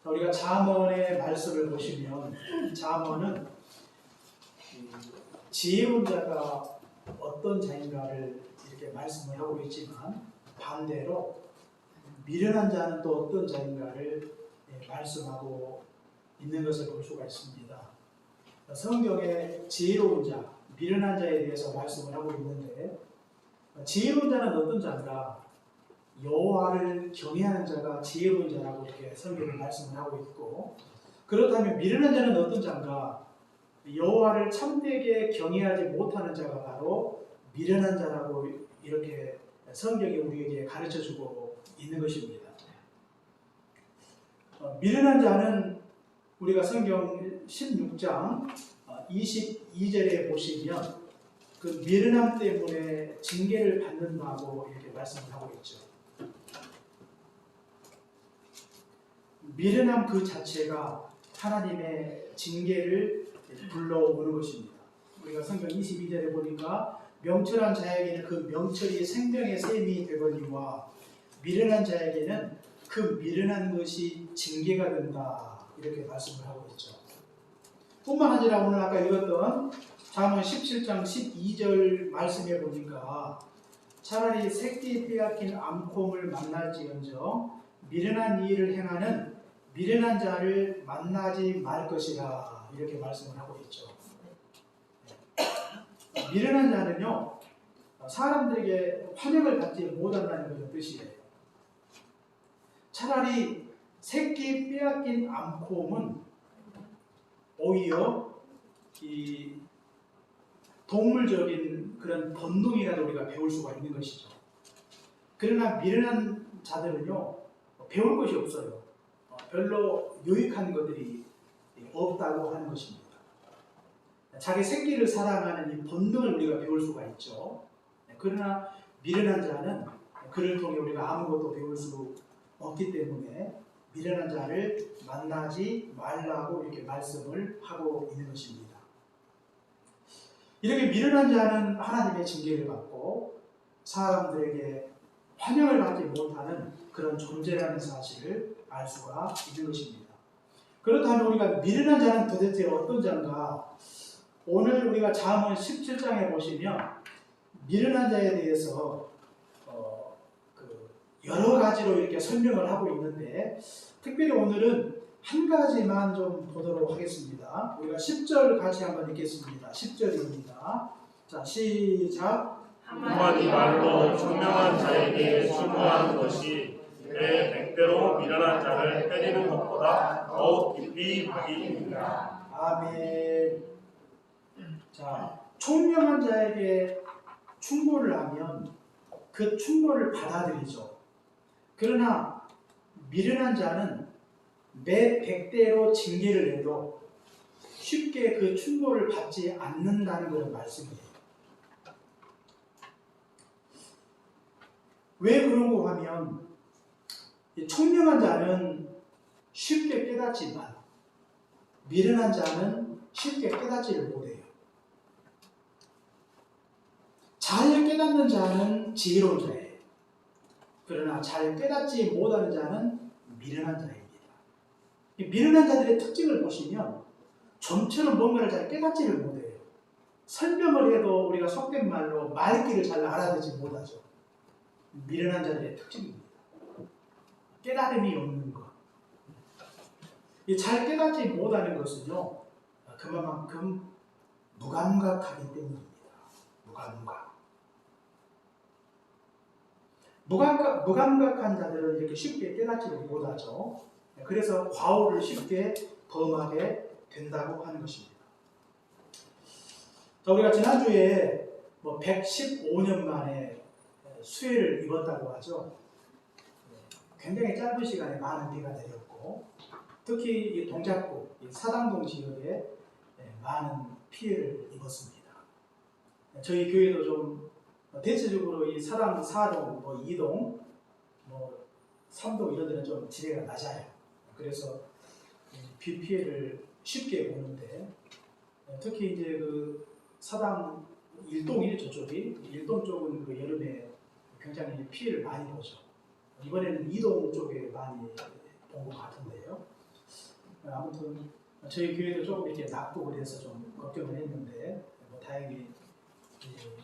우리가 잠언의 말씀을 보시면 잠언은 지혜로운 자가 어떤 자인가를 이렇게 말씀을 하고 있지만 반대로 미련한 자는 또 어떤 자인가를 말씀하고 있는 것을 볼 수가 있습니다. 성경에 지혜로운 자, 미련한 자에 대해서 말씀을 하고 있는데 지혜로운 자는 어떤 자인가? 여호와를 경외하는 자가 지혜로운 자라고 이렇게 성경에 말씀을 하고 있고, 그렇다면 미련한 자는 어떤 자인가? 여호와를 참되게 경외하지 못하는 자가 바로 미련한 자라고 이렇게 성경이 우리에게 가르쳐주고 있는 것입니다. 미련한 자는 우리가 성경 16장 22절에 보시면 그 미련함 때문에 징계를 받는다고 이렇게 말씀을 하고 있죠. 미련함 그 자체가 하나님의 징계를 불러오는 것입니다. 우리가 성경 22절에 보니까 명철한 자에게는 그 명철이 생명의 샘이 되거니와 미련한 자에게는 그 미련한 것이 징계가 된다, 이렇게 말씀을 하고 있죠. 뿐만 아니라 오늘 아까 읽었던 잠언 17장 12절 말씀에 보니까 차라리 새끼 빼앗긴 암콩을 만날지언정 미련한 일을 행하는 미련한 자를 만나지 말 것이라, 이렇게 말씀을 하고 있죠. 미련한 자는요, 사람들에게 환영을 받지 못한다는 그런 뜻이에요. 차라리 새끼 빼앗긴 암콩은 오히려 이 동물적인 그런 본능이라도 우리가 배울 수가 있는 것이죠. 그러나 미련한 자들은요, 배울 것이 없어요. 별로 유익한 것들이 없다고 하는 것입니다. 자기 새끼를 사랑하는 이 본능을 우리가 배울 수가 있죠. 그러나 미련한 자는 그를 통해 우리가 아무것도 배울 수 없기 때문에 미련한 자를 만나지 말라고 이렇게 말씀을 하고 있는 것입니다. 이렇게 미련한 자는 하나님의 징계를 받고 사람들에게 환영을 받지 못하는 그런 존재라는 사실을 알 수가 있는 것입니다. 그렇다면 우리가 미련한 자는 도대체 어떤 자인가? 오늘 우리가 잠언 17장에 보시면 미련한 자에 대해서 여러 가지로 이렇게 설명을 하고 있는데, 특별히 오늘은 한 가지만 좀 보도록 하겠습니다. 우리가 10절 같이 한번 읽겠습니다. 10절입니다. 자, 시작. 한마디 말로 총명한 자에게 충고하는 것이 내 백대로 미련한 자를 때리는 것보다 더욱 깊이 박이니라. 아멘. 자, 총명한 자에게 충고를 하면 그 충고를 받아들이죠. 그러나 미련한 자는 매 백대로 징계를 해도 쉽게 그 충고를 받지 않는다는 그런 말씀이에요. 왜 그런고 하면 총명한 자는 쉽게 깨닫지만 미련한 자는 쉽게 깨닫지를 못해요. 잘 깨닫는 자는 지혜로운 자예요. 그러나 잘 깨닫지 못하는 자는 미련한 자입니다. 미련한 자들의 특징을 보시면 좀처럼 뭔가를 잘 깨닫지를 못해요. 설명을 해도 우리가 속된 말로 말귀를 잘 알아듣지 못하죠. 미련한 자들의 특징입니다. 깨달음이 없는 것. 잘 깨닫지 못하는 것은요, 그만큼 무감각하기 때문입니다. 무감각한 자들은 이렇게 쉽게 깨닫지를 못하죠. 그래서 과오를 쉽게 범하게 된다고 하는 것입니다. 자, 우리가 지난주에 115년 만에 수해를 입었다고 하죠. 굉장히 짧은 시간에 많은 비가 내렸고, 특히 이 동작구, 이 사당동 지역에 많은 피해를 입었습니다. 저희 교회도 좀 대체적으로 이 사당 4동, 2동, 3동 이런 데는 좀 지대가 낮아요. 그래서 비 피해를 쉽게 보는데, 특히 이제 그 사당 1동이 저쪽이 1동 쪽은 그 여름에 굉장히 피해를 많이 보죠. 이번에는 2동 쪽에 많이 본 것 같은데요. 아무튼 저희 교회도 조금 이렇게 낮고 그래서 좀 걱정을 했는데 뭐 다행히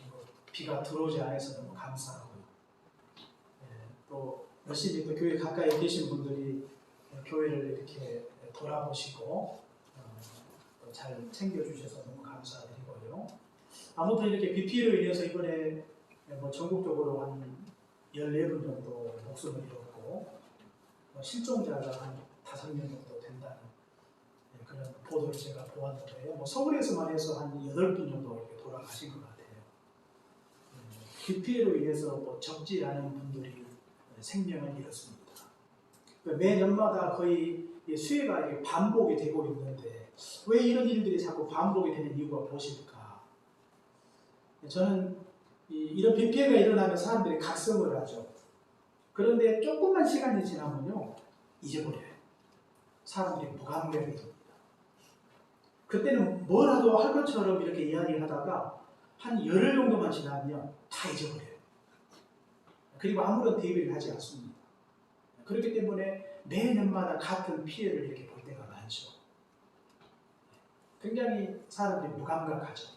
뭐 비가 들어오지 않아서 너무 감사하고요. 또 열심히 또 교회 가까이 계신 분들이 교회를 이렇게 돌아보시고 또 잘 챙겨주셔서 너무 감사드리고요. 아무튼 이렇게 비 피해로 인해서 이번에 뭐 전국적으로 한 14분 정도 목숨을 잃었고 실종자가 한 5명 정도 된다는 그런 보도를 제가 보았는데요. 뭐 서울에서만 해서 한 8분 정도 이렇게 돌아가신 것 같아요. 비 피해로 인해서 뭐 적지 않은 분들이 생명을 잃었습니다. 매년마다 거의 수해가 이렇게 반복이 되고 있는데 왜 이런 일들이 자꾸 반복이 되는 이유가 무엇일까? 저는 이런 비 피해가 일어나면 사람들이 각성을 하죠. 그런데 조금만 시간이 지나면요 잊어버려요. 사람들이 무감각이 됩니다. 그때는 뭐라도 할 것처럼 이렇게 이야기하다가 한 열흘 정도만 지나면 다 잊어버려요. 그리고 아무런 대비를 하지 않습니다. 그렇기 때문에 매년마다 같은 피해를 이렇게 볼 때가 많죠. 굉장히 사람들이 무감각하죠.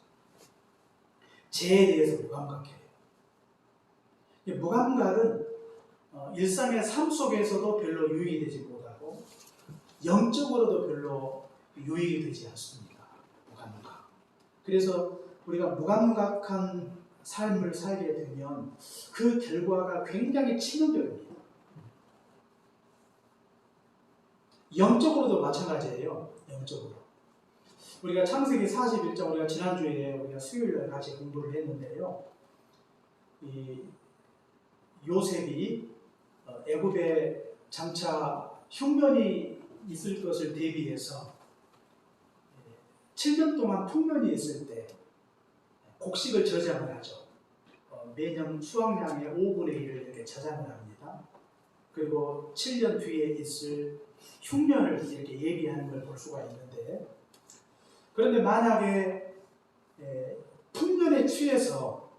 재해에 대해서 무감각해요. 무감각은 일상의 삶 속에서도 별로 유익이 되지 못하고 영적으로도 별로 유익이 되지 않습니다. 무감각. 그래서 우리가 무감각한 삶을 살게 되면 그 결과가 굉장히 치명적입니다. 영적으로도 마찬가지예요. 영적으로. 우리가 창세기 41장 우리가 지난주에 우리가 수요일날 같이 공부를 했는데요. 이 요셉이 애굽에 장차 흉년이 있을 것을 대비해서 7년 동안 풍년이 있을 때 곡식을 저장을 하죠. 매년 수확량의 5분의 1을 이렇게 저장을 합니다. 그리고 7년 뒤에 있을 흉년을 이렇게 예비하는 걸 볼 수가 있는데, 그런데 만약에 풍년에 취해서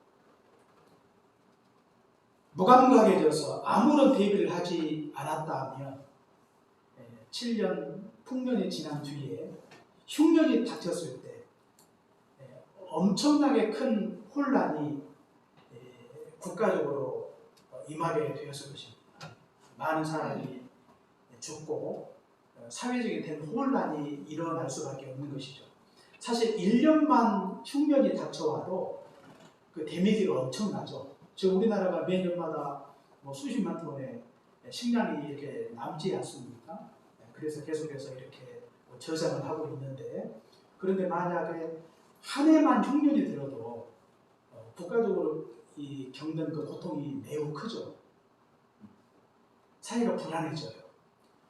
무감각해져서 아무런 대비를 하지 않았다면 7년 풍년이 지난 뒤에 흉년이 닥쳤을 때 엄청나게 큰 혼란이 국가적으로 임하게 되었을 것입니다. 많은 사람이 죽고 사회적인 된 혼란이 일어날 수밖에 없는 것이죠. 사실 1년만 흉년이 닥쳐와도 그 데미지가 엄청나죠. 지금 우리나라가 매년마다 뭐 수십만 톤의 식량이 이렇게 남지 않습니까? 그래서 계속해서 이렇게 저장을 하고 있는데, 그런데 만약에 한 해만 흉년이 들어도 국가적으로 이 겪는 그 고통이 매우 크죠. 사회가 불안해져요.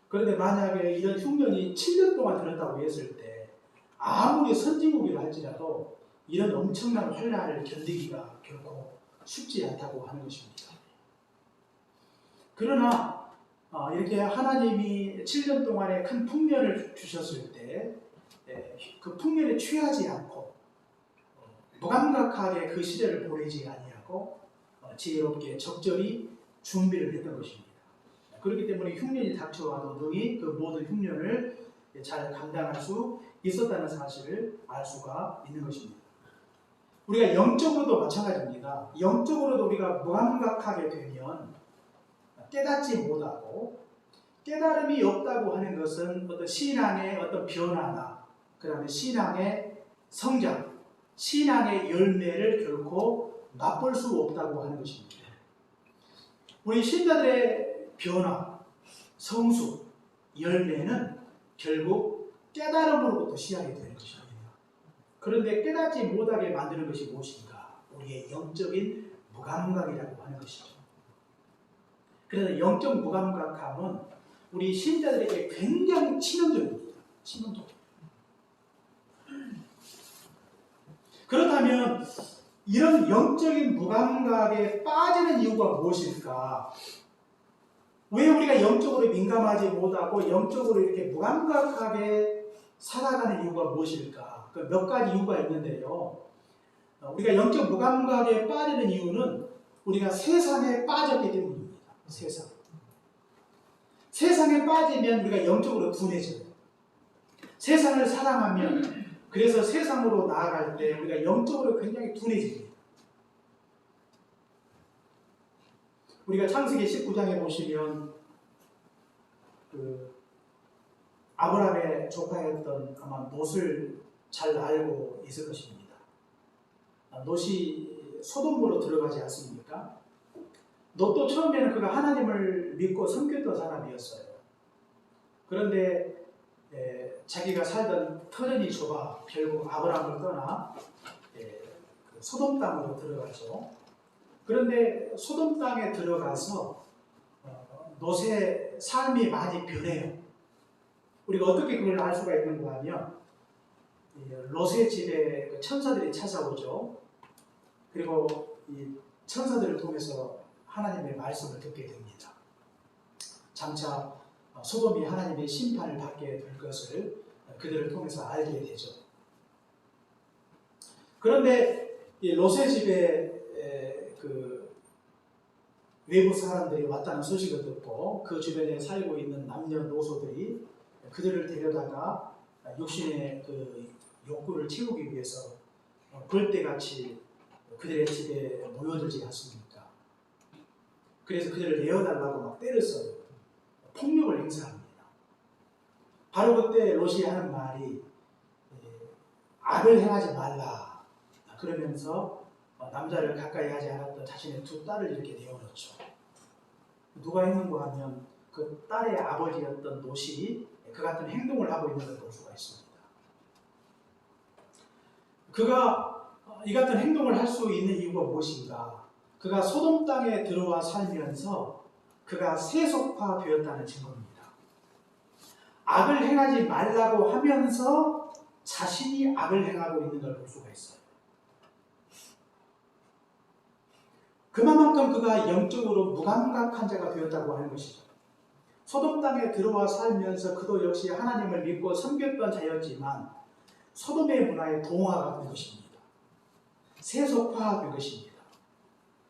그런데 만약에 이런 흉년이 7년 동안 들었다고 했을 때 아무리 선진국이라 할지라도 이런 엄청난 혼란을 견디기가 결코 쉽지 않다고 하는 것입니다. 그러나 이렇게 하나님이 7년 동안의 큰 풍년을 주셨을 때 그 풍년에 취하지 않고 무감각하게 그 시대를 보내지 아니하고 지혜롭게 적절히 준비를 했던 것입니다. 그렇기 때문에 흉년이 닥쳐와도 능히 그 모든 흉년을 잘 감당할 수 있었다는 사실을 알 수가 있는 것입니다. 우리가 영적으로도 마찬가지입니다. 영적으로도 우리가 무감각하게 되면 깨닫지 못하고, 깨달음이 없다고 하는 것은 어떤 신앙의 어떤 변화나 그 다음에 신앙의 성장, 신앙의 열매를 결코 맛볼 수 없다고 하는 것입니다. 우리 신자들의 변화, 성숙, 열매는 결국 깨달음으로부터 시작이 되는 것입니다. 그런데 깨닫지 못하게 만드는 것이 무엇인가? 우리의 영적인 무감각이라고 하는 것이죠. 그래서 영적 무감각함은 우리 신자들에게 굉장히 치명적입니다. 치명적. 그렇다면 이런 영적인 무감각에 빠지는 이유가 무엇일까? 왜 우리가 영적으로 민감하지 못하고 영적으로 이렇게 무감각하게 살아가는 이유가 무엇일까? 그 몇 가지 이유가 있는데요. 우리가 영적 무감각에 빠지는 이유는 우리가 세상에 빠졌기 때문입니다. 세상에 빠지면 우리가 영적으로 둔해져요. 세상을 사랑하면 그래서 세상으로 나아갈 때 우리가 영적으로 굉장히 둔해집니다. 우리가 창세기 19장에 보시면 그 아브라함의 조카였던 아마 롯을 잘 알고 있을 것입니다. 롯이 소돔으로 들어가지 않습니까? 롯도 처음에는 그가 하나님을 믿고 섬겼던 사람이었어요. 그런데 자기가 살던 터전이 좁아 결국 아브라함을 떠나 소돔 땅으로 들어가죠. 그런데 소돔 땅에 들어가서 롯의 삶이 많이 변해요. 우리가 어떻게 그걸 알 수가 있는가 하면 롯의 집에 천사들이 찾아오죠. 그리고 이 천사들을 통해서 하나님의 말씀을 듣게 됩니다. 장차 소돔이 하나님의 심판을 받게 될 것을 그들을 통해서 알게 되죠. 그런데 이 롯의 집에 그 외부 사람들이 왔다는 소식을 듣고 그 주변에 살고 있는 남녀노소들이 그들을 데려다가 육신의 그 욕구를 채우기 위해서 벌떼같이 그들의 집에 모여들지 않습니까? 그래서 그들을 내어달라고 막 때렸어요. 폭력을 행사합니다. 바로 그때 롯이 하는 말이 악을 행하지 말라. 그러면서 남자를 가까이 하지 않았던 자신의 두 딸을 이렇게 내어놓죠. 누가 했는가 하면 그 딸의 아버지였던 롯이 그 같은 행동을 하고 있는 걸 볼 수가 있습니다. 그가 이 같은 행동을 할 수 있는 이유가 무엇인가? 그가 소돔 땅에 들어와 살면서 그가 세속화되었다는 증거입니다. 악을 행하지 말라고 하면서 자신이 악을 행하고 있는 걸 볼 수가 있어요. 그만큼 그가 영적으로 무감각한 자가 되었다고 하는 것이죠. 소돔 땅에 들어와 살면서 그도 역시 하나님을 믿고 섬겼던 자였지만 소돔의 문화에 동화가 된 것입니다. 세속화된 것입니다.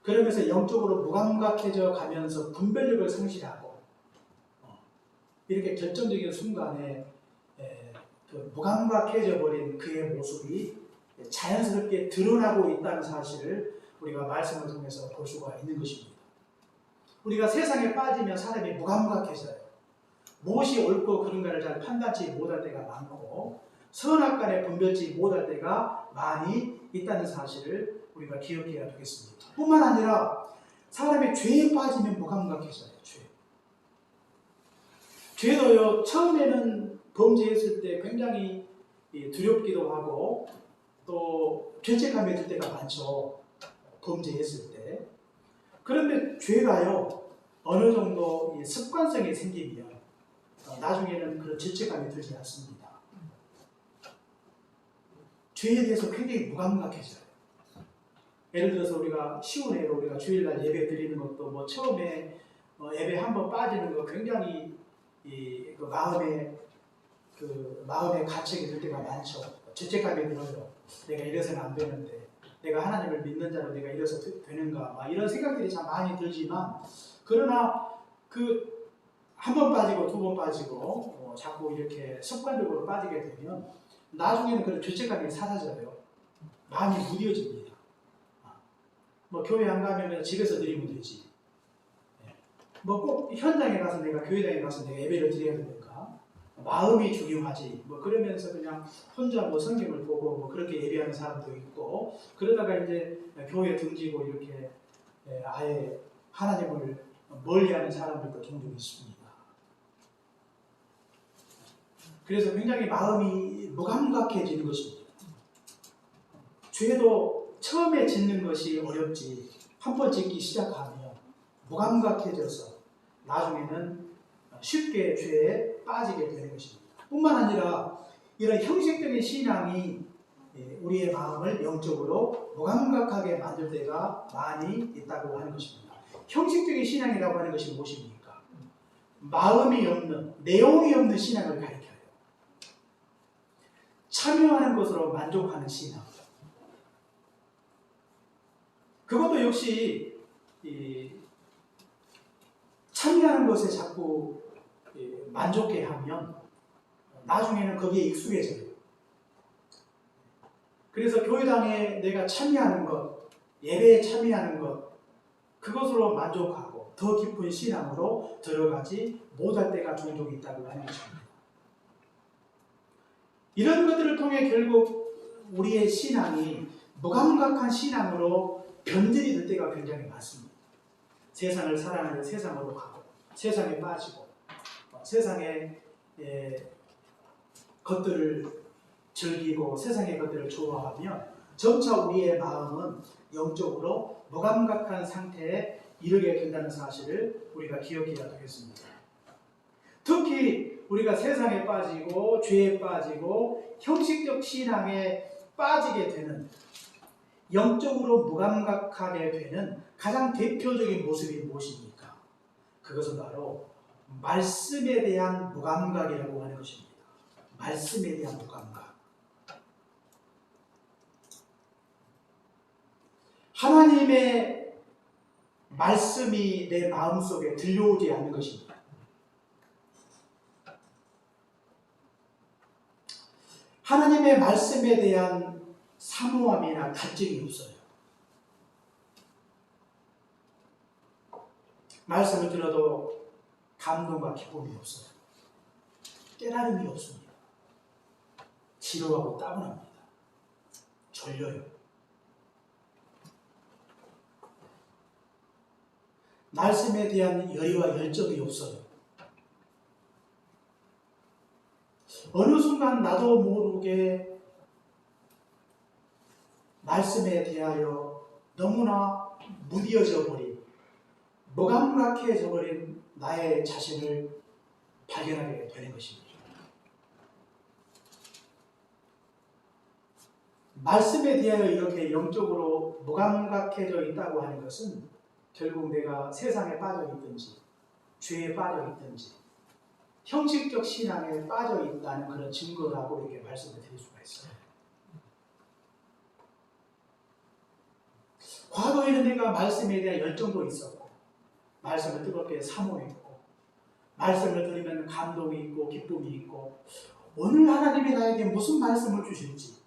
그러면서 영적으로 무감각해져 가면서 분별력을 상실하고 이렇게 결정적인 순간에 그 무감각해져 버린 그의 모습이 자연스럽게 드러나고 있다는 사실을 우리가 말씀을 통해서 볼 수가 있는 것입니다. 우리가 세상에 빠지면 사람이 무감각해져요. 무엇이 옳고 그른가를 잘 판단치 못할 때가 많고 선악간에 분별치 못할 때가 많이 있다는 사실을 우리가 기억해야 되겠습니다. 뿐만 아니라 사람이 죄에 빠지면 무감각해져요. 죄도요, 처음에는 범죄했을 때 굉장히 두렵기도 하고 또 죄책감이 들 때가 많죠. 범죄했을 때. 그런데 죄가요, 어느 정도 습관성이 생기면 나중에는 그런 죄책감이 들지 않습니다. 죄에 대해서 굉장히 무감각해져요. 예를 들어서 우리가 시운회로 우리가 주일날 예배 드리는 것도 뭐 처음에 예배 한번 빠지는 거 굉장히 그 마음에 가책이 들 때가 많죠. 죄책감이 들어요. 내가 이래서는 안 되는데, 내가 하나님을 믿는 자로 내가 이래서 되는가, 막 이런 생각들이 참 많이 들지만, 그러나 그 한 번 빠지고 두 번 빠지고 자꾸 이렇게 습관적으로 빠지게 되면 나중에는 그런 죄책감이 사라져요. 마음이 무뎌집니다. 뭐 교회 안 가면 집에서 드리면 되지. 뭐 꼭 현장에 가서 내가 교회당에 가서 내가 예배를 드려야 되는가? 마음이 중요하지. 뭐 그러면서 그냥 혼자 뭐 성경을 보고 뭐 그렇게 예배하는 사람도 있고, 그러다가 이제 교회 등지고 이렇게 아예 하나님을 멀리하는 사람들도 종종 있습니다. 그래서 굉장히 마음이 무감각해지는 것입니다. 죄도 처음에 짓는 것이 어렵지 한 번 짓기 시작하면 무감각해져서 나중에는 쉽게 죄에 빠지게 되는 것입니다. 뿐만 아니라 이런 형식적인 신앙이 우리의 마음을 영적으로 무감각하게 만들 때가 많이 있다고 하는 것입니다. 형식적인 신앙이라고 하는 것이 무엇입니까? 마음이 없는, 내용이 없는 신앙을 가리켜요. 참여하는 것으로 만족하는 신앙. 그것도 역시 참여하는 것에 자꾸 만족해 하면 나중에는 거기에 익숙해져요. 그래서 교회당에 내가 참여하는 것, 예배에 참여하는 것, 그것으로 만족하고 더 깊은 신앙으로 들어가지 못할 때가 종종 있다고 하는 것입니다. 이런 것들을 통해 결국 우리의 신앙이 무감각한 신앙으로 변질이 될 때가 굉장히 많습니다. 세상을 사랑하는 세상으로 가고 세상에 빠지고 세상의 것들을 즐기고 세상의 것들을 좋아하면 점차 우리의 마음은 영적으로 무감각한 상태에 이르게 된다는 사실을 우리가 기억해야 되겠습니다. 특히 우리가 세상에 빠지고 죄에 빠지고 형식적 신앙에 빠지게 되는, 영적으로 무감각하게 되는 가장 대표적인 모습이 무엇입니까? 그것은 바로 말씀에 대한 무감각이라고 하는 것입니다. 말씀에 대한 무감각. 하나님의 말씀이 내 마음속에 들려오지 않는 것입니다. 하나님의 말씀에 대한 사모함이나 갈증이 없어요. 말씀을 들어도 감동과 기쁨이 없어요. 깨달음이 없습니다. 지루하고 따분합니다. 졸려요. 말씀에 대한 열의와 열정이 없어요. 어느 순간 나도 모르게 말씀에 대하여 너무나 무뎌져 버린, 무감각해져 버린 나의 자신을 발견하게 되는 것입니다. 말씀에 대하여 이렇게 영적으로 무감각해져 있다고 하는 것은 결국 내가 세상에 빠져 있든지 죄에 빠져 있든지 형식적 신앙에 빠져 있다는 그런 증거라고 이렇게 말씀을 드릴 수가 있어요. 과거에는 내가 말씀에 대한 열정도 있었고 말씀을 뜨겁게 사모했고 말씀을 들으면 감동이 있고 기쁨이 있고 오늘 하나님이 나에게 무슨 말씀을 주실지,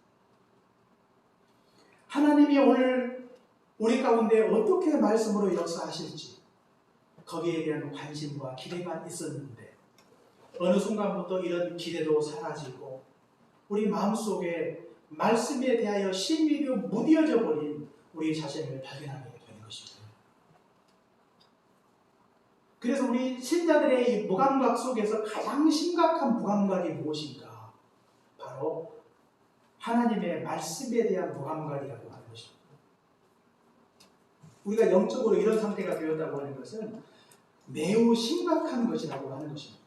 하나님이 오늘 우리 가운데 어떻게 말씀으로 역사하실지 거기에 대한 관심과 기대가 있었는데 어느 순간부터 이런 기대도 사라지고 우리 마음속에 말씀에 대하여 심히도 무뎌져 버린 우리 자신을 발견하게 되는 것입니다. 그래서 우리 신자들의 이 무감각 속에서 가장 심각한 무감각이 무엇인가? 바로 하나님의 말씀에 대한 무감각이라고 하는 것입니다. 우리가 영적으로 이런 상태가 되었다고 하는 것은 매우 심각한 것이라고 하는 것입니다.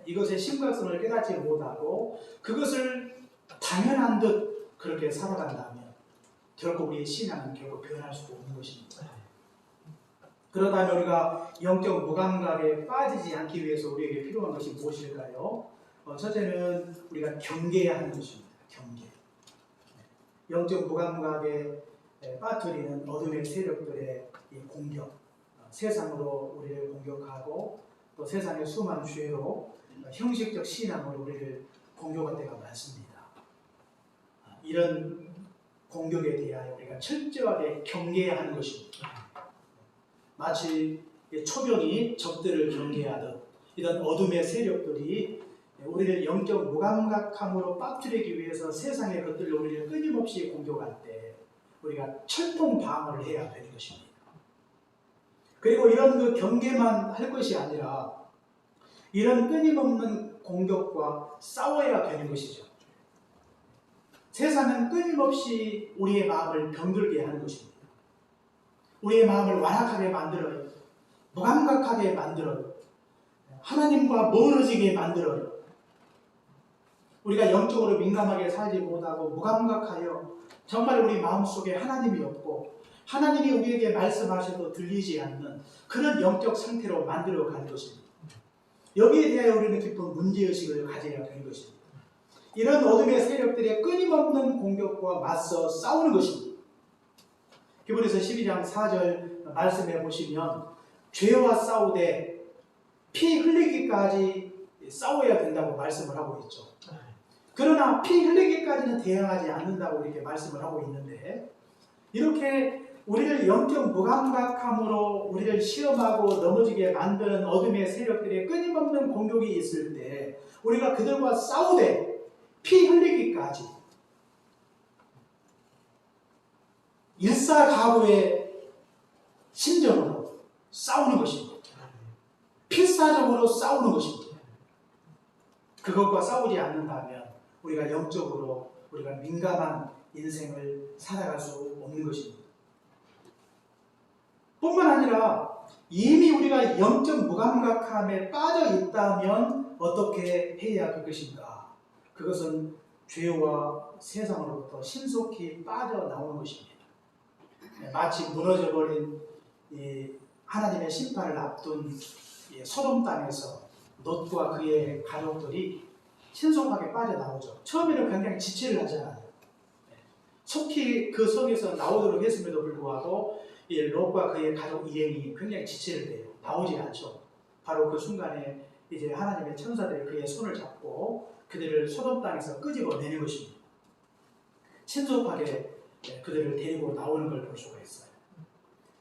이것의 심각성을 깨닫지 못하고 그것을 당연한 듯 그렇게 살아간다면 결국 우리의 신앙은 결국 변할 수도 없는 것입니다. 그러다면 우리가 영적 무감각에 빠지지 않기 위해서 우리에게 필요한 것이 무엇일까요? 첫째는 우리가 경계해야 하는 것입니다. 경계. 영적 무감각에 빠뜨리는 어둠의 세력들의 공격, 세상으로 우리를 공격하고 또 세상의 수많은 죄로 형식적 신앙으로 우리를 공격할 때가 많습니다. 이런 공격에 대하여 우리가 철저하게 경계해야 하는 것입니다. 마치 초병이 적들을 경계하듯 이런 어둠의 세력들이 우리를 영적 무감각함으로 빠뜨리기 위해서 세상의 것들로 우리를 끊임없이 공격할 때 우리가 철통 방어를 해야 되는 것입니다. 그리고 이런 그 경계만 할 것이 아니라 이런 끊임없는 공격과 싸워야 되는 것이죠. 세상은 끊임없이 우리의 마음을 병들게 하는 것입니다. 우리의 마음을 완악하게 만들어요. 무감각하게 만들어요. 하나님과 멀어지게 만들어요. 우리가 영적으로 민감하게 살지 못하고 무감각하여 정말 우리 마음속에 하나님이 없고 하나님이 우리에게 말씀하셔도 들리지 않는 그런 영적 상태로 만들어가는 것입니다. 여기에 대하여 우리는 깊은 문제의식을 가져야 되는 것입니다. 이런 어둠의 세력들의 끊임없는 공격과 맞서 싸우는 것입니다. 히브리서 12장 4절 말씀해 보시면 죄와 싸우되 피 흘리기까지 싸워야 된다고 말씀을 하고 있죠. 그러나 피 흘리기까지는 대항하지 않는다고 이렇게 말씀을 하고 있는데, 이렇게 우리를 영적 무감각함으로 우리를 시험하고 넘어지게 만드는 어둠의 세력들의 끊임없는 공격이 있을 때 우리가 그들과 싸우되 피 흘리기까지 일사각오의 심정으로 싸우는 것입니다. 필사적으로 싸우는 것입니다. 그것과 싸우지 않는다면 우리가 영적으로 우리가 민감한 인생을 살아갈 수 없는 것입니다. 뿐만 아니라 이미 우리가 영적 무감각함에 빠져 있다면 어떻게 해야 할 것인가? 그것은 죄와 세상으로부터 신속히 빠져나오는 것입니다. 마치 무너져버린 하나님의 심판을 앞둔 소돔 땅에서 롯과 그의 가족들이 신속하게 빠져나오죠. 처음에는 굉장히 지체를 하잖아요. 속히 그 성에서 나오도록 했음에도 불구하고 롯과 그의 가족 일행이 굉장히 지체를 해요. 나오지 않죠. 바로 그 순간에 이제 하나님의 천사들이 그의 손을 잡고 그들을 소돔 땅에서 끄집어내는 것입니다. 신속하게 그들을 데리고 나오는 걸 볼 수가 있어요.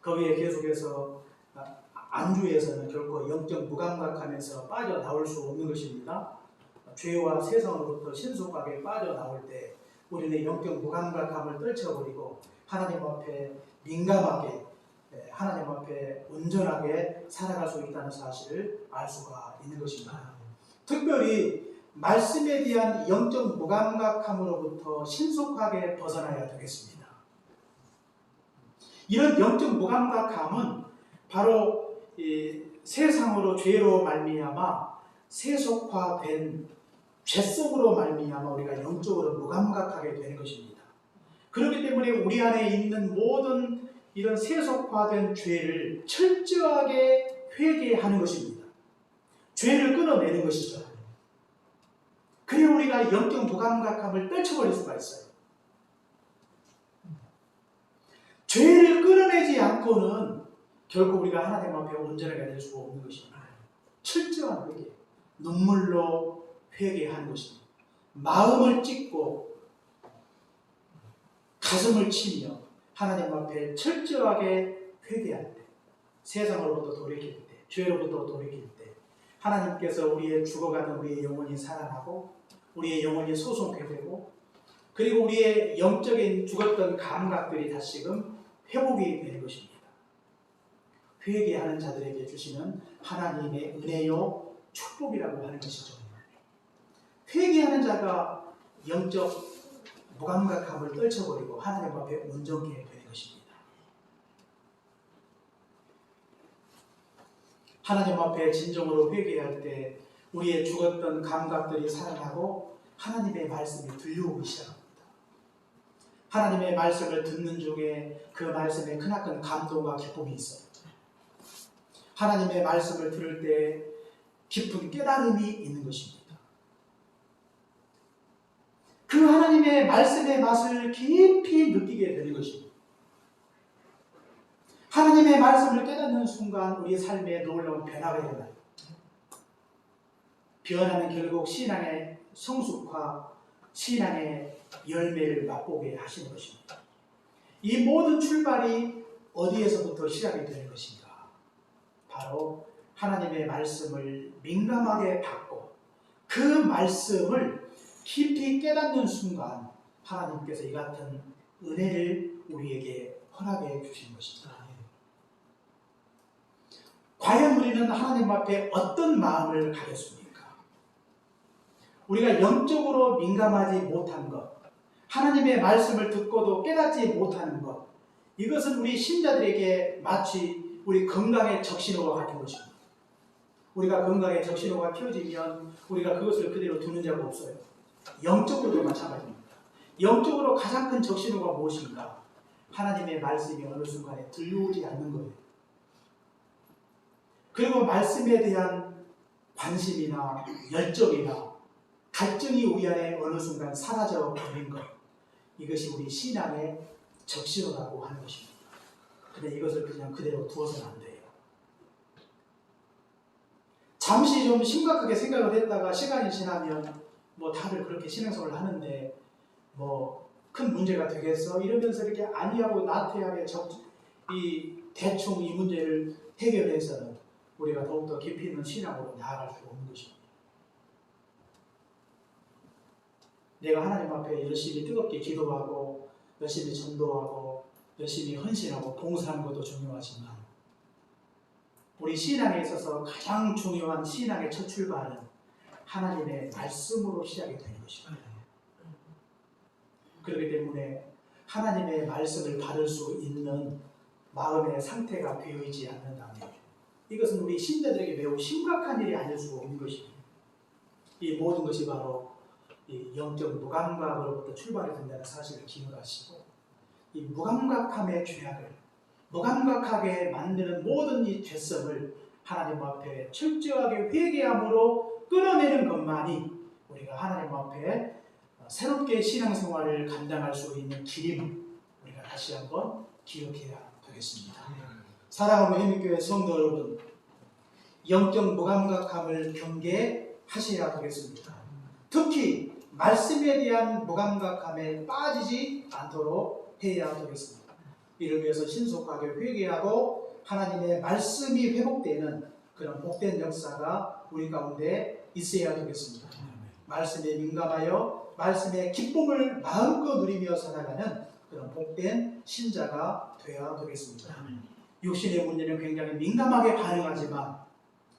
거기에 계속해서 안주에서는 결코 영적 무감각함에서 빠져나올 수 없는 것입니다. 죄와 세상으로부터 신속하게 빠져나올 때 우리는 영적 무감각함을 떨쳐버리고 하나님 앞에 민감하게, 하나님 앞에 온전하게 살아갈 수 있다는 사실을 알 수가 있는 것입니다. 특별히 말씀에 대한 영적 무감각함으로부터 신속하게 벗어나야 되겠습니다. 이런 영적 무감각함은 바로 세상으로 죄로 말미암아 세속화된 죄 속으로 말미암아 우리가 영적으로 무감각하게 되는 것입니다. 그렇기 때문에 우리 안에 있는 모든 이런 세속화된 죄를 철저하게 회개하는 것입니다. 죄를 끊어내는 것이죠. 그래야 우리가 영적 무감각함을 떨쳐버릴 수가 있어요. 죄를 끊어내지 않고는 결국 우리가 하나님 앞에 온전하게 될 수가 없는 것입니다. 철저한 회개, 눈물로 회개하는 것입니다. 마음을 찢고 가슴을 치며 하나님 앞에 철저하게 회개할 때, 세상으로부터 돌이킬 때, 죄로부터 돌이킬 때 하나님께서 우리의 죽어가는 우리의 영혼이 살아나고 우리의 영혼이 소송케 되고 그리고 우리의 영적인 죽었던 감각들이 다시금 회복이 되는 것입니다. 회개하는 자들에게 주시는 하나님의 은혜요 축복이라고 하는 것이죠. 회개하는 자가 영적 무감각함을 떨쳐버리고 하나님 앞에 온전케 되는 것입니다. 하나님 앞에 진정으로 회개할 때 우리의 죽었던 감각들이 살아나고 하나님의 말씀이 들려오기 시작합니다. 하나님의 말씀을 듣는 중에 그 말씀에 크나큰 감동과 기쁨이 있어요. 하나님의 말씀을 들을 때 깊은 깨달음이 있는 것입니다. 그 하나님의 말씀의 맛을 깊이 느끼게 되는 것입니다. 하나님의 말씀을 깨닫는 순간 우리의 삶에 놀라운 변화가 일어나요. 변화는 결국 신앙의 성숙화, 신앙의 열매를 맛보게 하시는 것입니다. 이 모든 출발이 어디에서부터 시작이 되는 것인가? 바로 하나님의 말씀을 민감하게 받고 그 말씀을 깊이 깨닫는 순간 하나님께서 이 같은 은혜를 우리에게 허락해 주신 것입니다. 과연 우리는 하나님 앞에 어떤 마음을 가졌습니까? 우리가 영적으로 민감하지 못한 것, 하나님의 말씀을 듣고도 깨닫지 못하는 것, 이것은 우리 신자들에게 마치 우리 건강의 적신호와 같은 것입니다. 우리가 건강의 적신호가 켜지면 우리가 그것을 그대로 두는 자가 없어요. 영적으로도 마찬가지입니다. 영적으로 가장 큰 적신호가 무엇인가? 하나님의 말씀이 어느 순간에 들려오지 않는 거예요. 그리고 말씀에 대한 관심이나 열정이나 갈증이 우리 안에 어느 순간 사라져 버린 것, 이것이 우리 신앙의 적신호라고 하는 것입니다. 근데 이것을 그냥 그대로 두어서는 안 돼요. 잠시 좀 심각하게 생각을 했다가 시간이 지나면 뭐 다들 그렇게 신앙생활을 하는데 뭐 큰 문제가 되겠어 이러면서 이렇게 아니하고 나태하게 대충 이 문제를 해결해서는 우리가 더욱더 깊이 있는 신앙으로 나아갈 수 없는 것입니다. 내가 하나님 앞에 열심히 뜨겁게 기도하고 열심히 전도하고 열심히 헌신하고 봉사하는 것도 중요하지만 우리 신앙에 있어서 가장 중요한 신앙의 첫 출발은 하나님의 말씀으로 시작이 되는 것입니다. 그렇기 때문에 하나님의 말씀을 받을 수 있는 마음의 상태가 되어 있지 않는다면 이것은 우리 신자들에게 매우 심각한 일이 아닐 수가 없는 것입니다. 이 모든 것이 바로 이 영적 무감각으로부터 출발이 된다는 사실을 기억하시고 이 무감각함의 죄악을 무감각하게 만드는 모든 이 죄성을 하나님 앞에 철저하게 회개함으로 끌어내는 것만이 우리가 하나님 앞에 새롭게 신앙생활을 감당할 수 있는 길임을 우리가 다시 한번 기억해야 되겠습니다. 사랑하는 해민교회 성도 여러분, 영적 무감각함을 경계하셔야 되겠습니다. 특히 말씀에 대한 무감각함에 빠지지 않도록 해야 되겠습니다. 이를 위해서 신속하게 회개하고 하나님의 말씀이 회복되는 그런 복된 역사가 우리 가운데 있어야 되겠습니다. 말씀에 민감하여 말씀의 기쁨을 마음껏 누리며 살아가는 그런 복된 신자가 되어야 되겠습니다. 육신의 문제는 굉장히 민감하게 반응하지만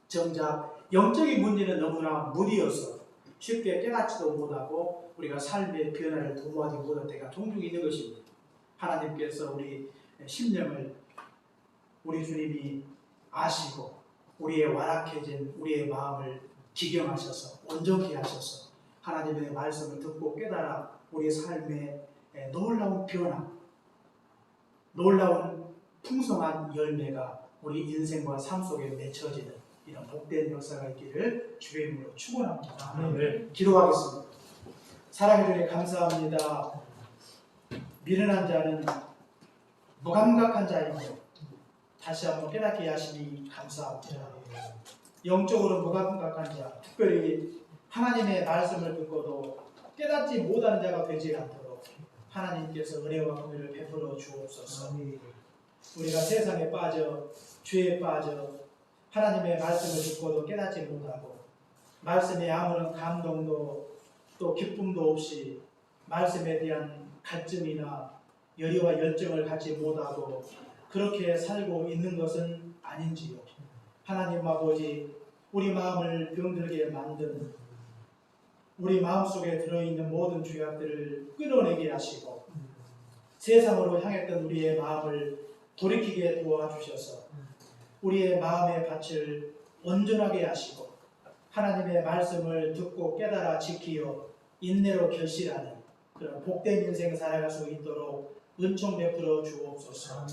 정작 영적인 문제는 너무나 무디어서 쉽게 깨닫지도 못하고 우리가 삶의 변화를 도모하지 못할 때가 종종 있는 것입니다. 하나님께서 우리 심령을 우리 주님이 아시고 우리의 완악해진 우리의 마음을 기경하셔서 온전케 하셔서 하나님의 말씀을 듣고 깨달아 우리 삶의 놀라운 변화, 놀라운 풍성한 열매가 우리 인생과 삶 속에 맺혀지는 이런 복된 역사가 있기를 주의 이름으로 축원합니다. 네. 기도하겠습니다. 사랑해 주님 감사합니다. 미련한 자는 무감각한 자이고 다시 한번 깨닫게 하시니 감사합니다. 영적으로 무감각한 자, 특별히 하나님의 말씀을 듣고도 깨닫지 못하는 자가 되지 않도록 하나님께서 은혜와 긍휼을 베풀어 주옵소서. 우리가 세상에 빠져 죄에 빠져 하나님의 말씀을 듣고도 깨닫지 못하고 말씀에 아무런 감동도 또 기쁨도 없이 말씀에 대한 갈증이나 열의와 열정을 갖지 못하고 그렇게 살고 있는 것은 아닌지요. 하나님 아버지, 우리 마음을 병들게 만든 우리 마음속에 들어있는 모든 죄악들을 끌어내게 하시고 세상으로 향했던 우리의 마음을 돌이키게 도와주셔서 우리의 마음의 밭을 온전하게 하시고 하나님의 말씀을 듣고 깨달아 지키어 인내로 결실하는 그런 복된 인생 살아갈 수 있도록 은총 베풀어 주옵소서.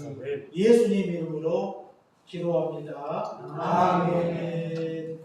예수님 이름으로 기도합니다. 아멘.